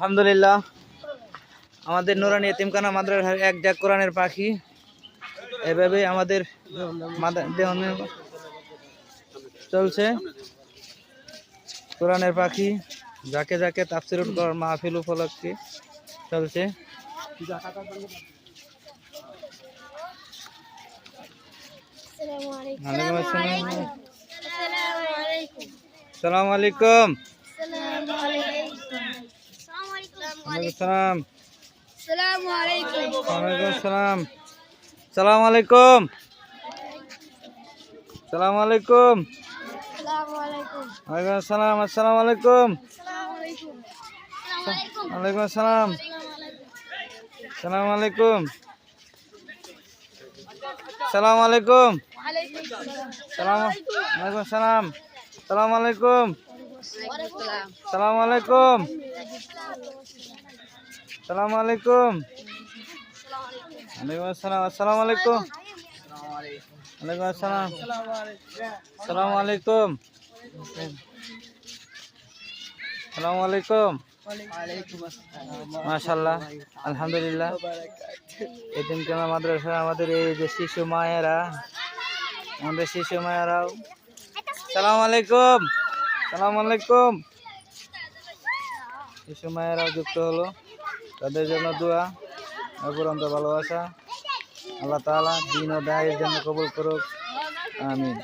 আলহামদুলিল্লাহ আমাদের নুরানি এতিমখানা মাদ্রাসার এক জাক কোরআনের পাখি এভাবে আমাদের চলছে। কোরআনের পাখি যাকে যাকে তাফসীর করার মাহফিল উপলক্ষে চলছে। আসসালামু আলাইকুম। আসসালাম। আসসালামু আলাইকুম। আসসালামু আলাইকুম। ওয়ালাইকুম আসসালাম। আসসালামু আলাইকুম। ওয়ালাইকুম আসসালাম। আসসালামু আলাইকুম। আসসালামু আলাইকুম। ওয়ালাইকুম আসসালাম। আসসালামু আলাইকুম। আসসালামু আলাইকুম। আসসালামু আলাইকুম। ওয়ালাইকুম আসসালাম। আসসালামু আলাইকুম। ওয়ালাইকুম আসসালাম। আসসালামু আলাইকুম। আসসালামু আলাইকুম। মাশাআল্লাহ আলহামদুলিল্লাহ এতিমখানা মাদ্রাসা আমাদের এই যে শিশু মায়েরাও আসসালামু আলাইকুম। আসসালামু আলাইকুম। শিশু মায়েরাও যুক্ত হলো, তাদের জন্য দোয়া অপরন্ত ভালোবাসা। আল্লাহ তাআলা দিন ও দায়ের জন্য কবুল করুক, আমিন।